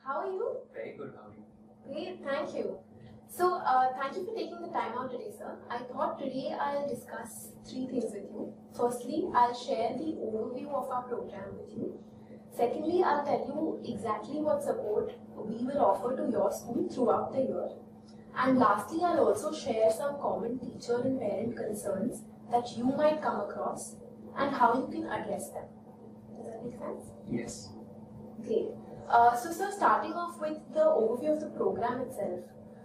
How are you? Very good, how are you? Great, thank you. So, thank you for taking the time out today, sir. I thought today I'll discuss three things with you. Firstly, I'll share the overview of our program with you. Secondly, I'll tell you exactly what support we will offer to your school throughout the year. And lastly, I'll also share some common teacher and parent concerns that you might come across and how you can address them. Does that make sense? Yes. Great. So, sir, starting off with the overview of the program itself,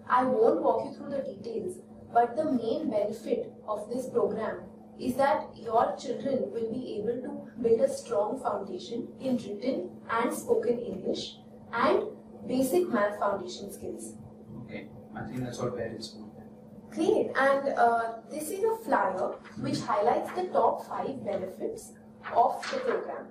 I won't walk you through the details, but the main benefit of this program is that your children will be able to build a strong foundation in written and spoken English and basic math foundation skills. Okay, I think that's what parents want. Great, and this is a flyer which highlights the top 5 benefits of the program.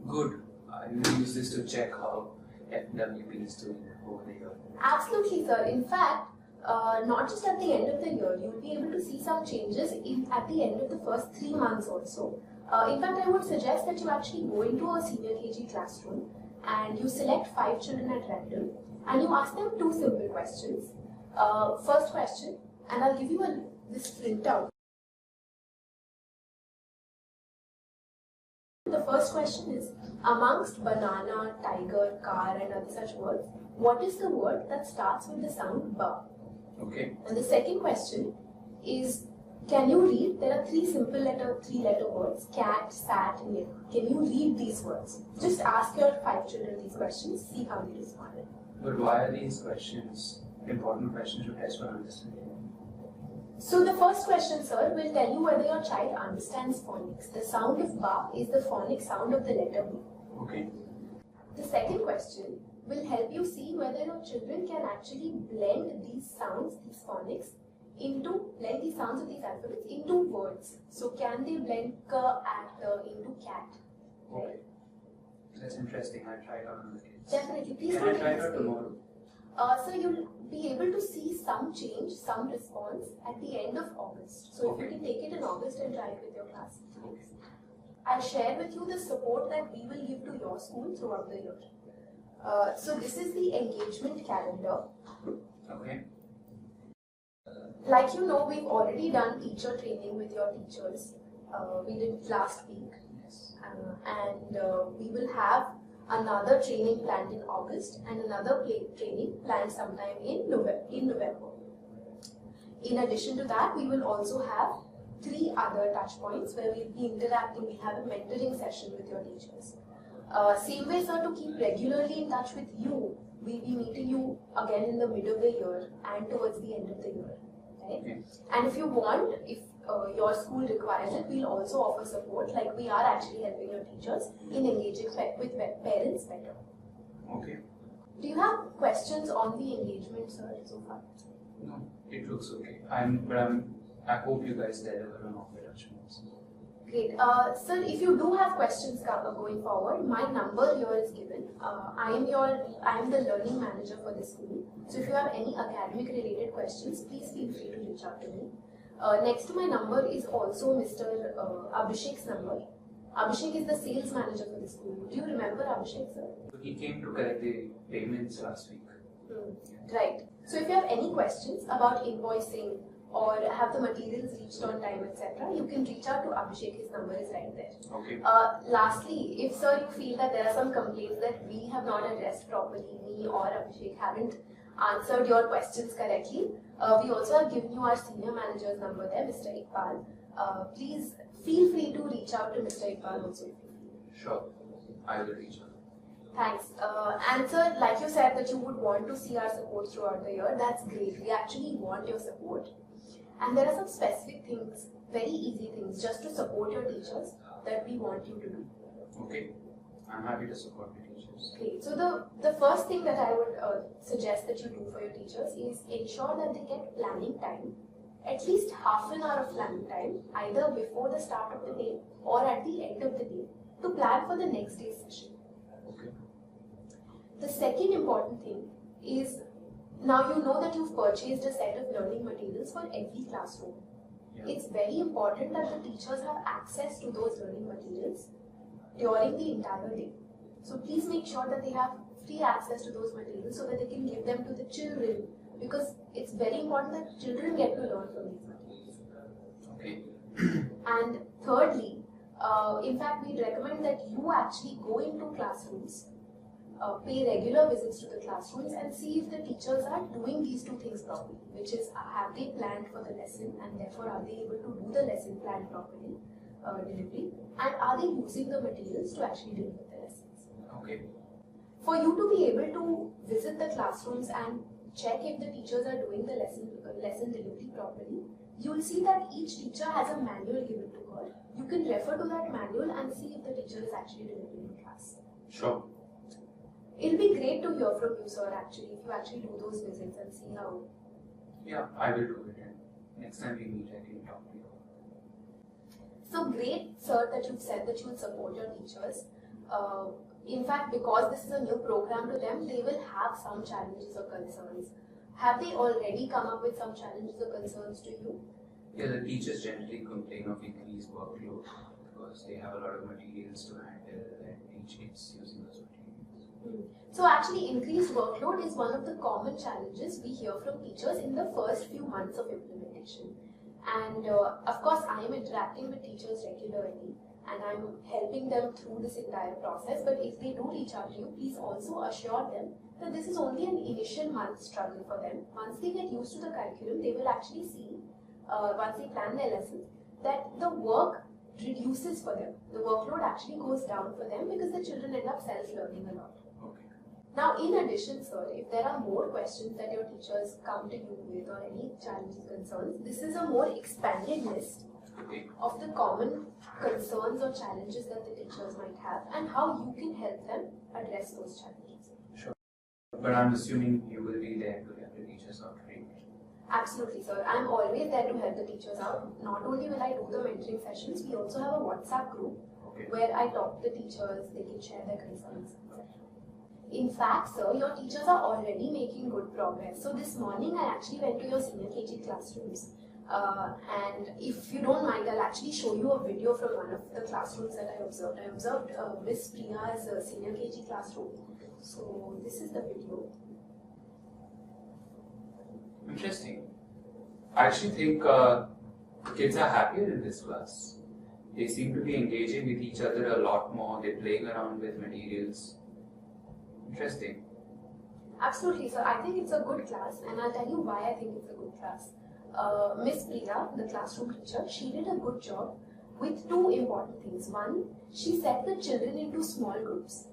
Good. I will use this to check how FWP is doing over the year. Absolutely, sir. In fact, not just at the end of the year, you'll be able to see some changes at the end of the first 3 months also. In fact, I would suggest that you actually go into a senior KG classroom and you select 5 children at random and you ask them 2 simple questions. First question, and I'll give you this printout. The first question is, amongst banana, tiger, car and other such words, what is the word that starts with the sound ba? Okay. And the second question is, can you read? There are 3 simple 3-letter words, cat, sat and yak. Can you read these words? Just ask your 5 children these questions, see how they respond. But why are these questions important questions to test for understanding? So the first question, sir, will tell you whether your child understands phonics. The sound of ba is the phonic sound of the letter B. Okay. The second question will help you see whether your children can actually blend these sounds, these phonics, blend these sounds of these alphabets into words. So can they blend ka, at, into cat? Right? Okay. That's interesting. I'll try it out on the kids. Definitely. Please Can do I take try it this out way. tomorrow? So you'll be able to see some change, some response at the end of August. So if you can take it in August and try it with your class. Okay. I'll share with you the support that we will give to your school throughout the year. So this is the engagement calendar. Okay. Like you know, we've already done teacher training with your teachers. We did last week. Yes. And we will have another training planned in August and another training planned sometime in November. In addition to that, we will also have 3 other touch points where we'll be interacting. We'll have a mentoring session with your teachers. Same way, sir, to keep regularly in touch with you, we'll be meeting you again in the middle of the year and towards the end of the year. Right? Okay. And if you want, if your school requires it, we'll also offer support, like we are actually helping your teachers in engaging with parents better. Okay. Do you have questions on the engagement, sir, so far? No, it looks okay. I hope you guys deliver on all the touchpoints. Great. Sir, if you do have questions going forward, my number here is given. I am the learning manager for this school. So if you have any academic related questions, please feel free to reach out to me. Next to my number is also Mr. Abhishek's number. Abhishek is the sales manager for the school. Do you remember Abhishek, sir? He came to collect the payments last week. Right. So if you have any questions about invoicing or have the materials reached on time, etc., you can reach out to Abhishek. His number is right there. Okay. Lastly, if sir you feel that there are some complaints that we have not addressed properly, me or Abhishek haven't answered your questions correctly, we also have given you our senior manager's number there, Mr. Iqbal. Please feel free to reach out to Mr. Iqbal also. Sure. I will reach out. Thanks. And sir, like you said that you would want to see our support throughout the year, that's great. We actually want your support. And there are some specific things, very easy things, just to support your teachers that we want you to do. Okay. I'm happy to support my teachers. Great. So the first thing that I would suggest that you do for your teachers is ensure that they get planning time, at least half an hour of planning time, either before the start of the day or at the end of the day, to plan for the next day's session. Okay. The second important thing is, now you know that you've purchased a set of learning materials for every classroom. Yeah. It's very important that the teachers have access to those learning materials during the entire day. So please make sure that they have free access to those materials so that they can give them to the children, because it's very important that children get to learn from these materials. Okay. And thirdly, in fact, we recommend that you actually go into classrooms, pay regular visits to the classrooms and see if the teachers are doing these two things properly, which is have they planned for the lesson and therefore are they able to do the lesson plan properly, delivery, and are they using the materials to actually deliver the lessons. Okay. For you to be able to visit the classrooms and check if the teachers are doing the lesson delivery properly, you will see that each teacher has a manual given to her. You can refer to that manual and see if the teacher is actually delivering in class. Sure. It'll be great to hear from you, sir, actually, if you actually do those visits and see how. Yeah, I will do it. And next time we meet, I can talk to you. So great, sir, that you've said that you will support your teachers. In fact, because this is a new program to them, they will have some challenges or concerns. Have they already come up with some challenges or concerns to you? Yeah, the teachers generally complain of increased workload because they have a lot of materials to handle and teach kids using those materials. So actually, increased workload is one of the common challenges we hear from teachers in the first few months of implementation. And of course, I am interacting with teachers regularly and I'm helping them through this entire process. But if they do reach out to you, please also assure them that this is only an initial month struggle for them. Once they get used to the curriculum, they will actually see, once they plan their lessons, that the work reduces for them. The workload actually goes down for them because the children end up self-learning a lot. Okay. Now, in addition, sir, if there are more questions that your teachers come to you with or any challenges, concerns, this is a more expanded list of the common concerns or challenges that the teachers might have and how you can help them address those challenges. Sure. But I'm assuming you will be there to help the teachers out, right? Absolutely, sir. I'm always there to help the teachers out. Not only will I do the mentoring sessions, we also have a WhatsApp group where I talk to the teachers, they can share their concerns. In fact, sir, your teachers are already making good progress. So this morning I actually went to your senior KG classrooms. And if you don't mind, I'll actually show you a video from one of the classrooms that I observed. I observed Miss Priya's senior KG classroom. So this is the video. Interesting. I actually think the kids are happier in this class. They seem to be engaging with each other a lot more. They're playing around with materials. Interesting. Absolutely, sir. I think it's a good class, and I'll tell you why I think it's a good class. Miss Priya, the classroom teacher, she did a good job with two important things. One, she set the children into small groups.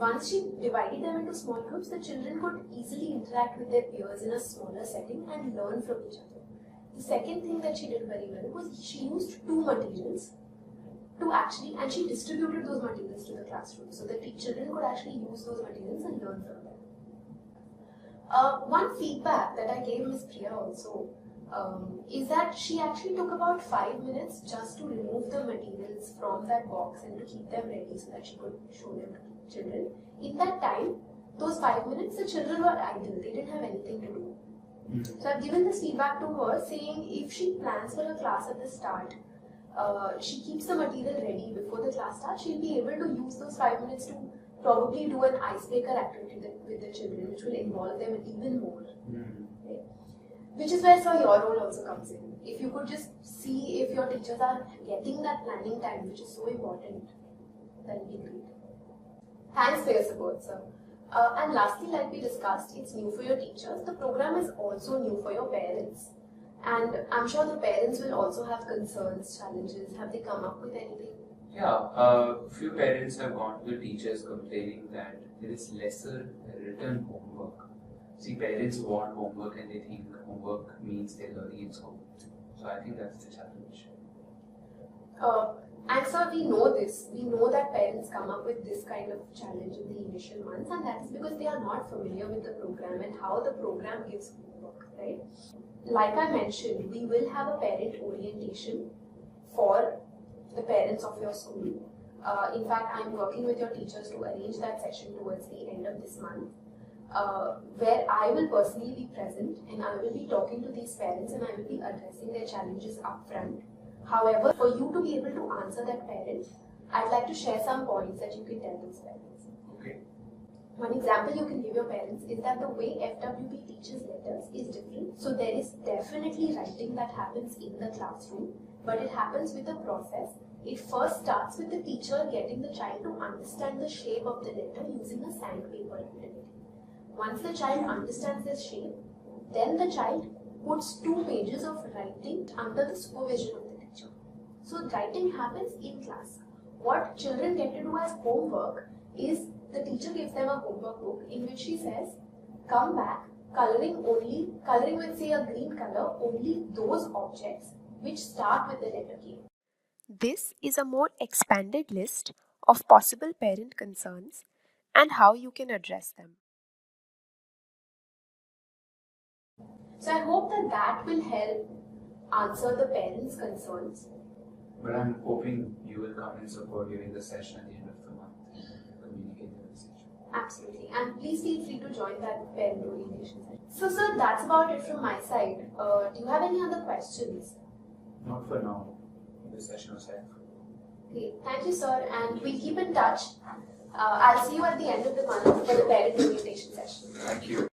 Once she divided them into small groups, the children could easily interact with their peers in a smaller setting and learn from each other. The second thing that she did very well was she used two materials to actually, and she distributed those materials to the classroom so that the children could actually use those materials and learn from them. One feedback that I gave Miss Priya also is that she actually took about 5 minutes just to remove the materials from that box and to keep them ready so that she could show them to children. In that time, those 5 minutes, the children were idle. They didn't have anything to do. So I've given this feedback to her saying if she plans for a class at the start, she keeps the material ready before the class starts, she'll be able to use those 5 minutes to probably do an icebreaker activity with the children, which will involve them even more. Right? Which is where, sir, your role also comes in. If you could just see if your teachers are getting that planning time, which is so important, that would be great. Thanks for your support, sir. And lastly, like we discussed, it's new for your teachers. The program is also new for your parents. And I'm sure the parents will also have concerns, challenges. Have they come up with anything? Yeah, a few parents have gone to the teachers complaining that there is lesser written homework. See, parents want homework and they think homework means they're learning in school. So I think that's the challenge. And sir, we know this. We know that parents come up with this kind of challenge in the initial months, and that is because they are not familiar with the program and how the program gives homework, right? Like I mentioned, we will have a parent orientation for the parents of your school. In fact, I'm working with your teachers to arrange that session towards the end of this month, where I will personally be present and I will be talking to these parents and I will be addressing their challenges upfront. However, for you to be able to answer that parent, I'd like to share some points that you can tell those parents. Okay. One example you can give your parents is that the way FWP teaches letters is different. So there is definitely writing that happens in the classroom, but it happens with a process. It first starts with the teacher getting the child to understand the shape of the letter using a sandpaper activity. Once the child understands this shape, then the child puts 2 pages of writing under the supervision of the teacher. So writing happens in class. What children get to do as homework is the teacher gives them a homework book in which she says, come back, coloring with say a green color, only those objects which start with the letter K. This is a more expanded list of possible parent concerns and how you can address them. So I hope that will help answer the parents' concerns. But I'm hoping you will come and support during the session at the end of the month and communicate the message. Absolutely. And please feel free to join that parent orientation session. So sir, that's about it from my side. Do you have any other questions? Not for now. The session was helpful. Okay, thank you sir, and we'll keep in touch. I'll see you at the end of the month for the parent orientation session. Thank you.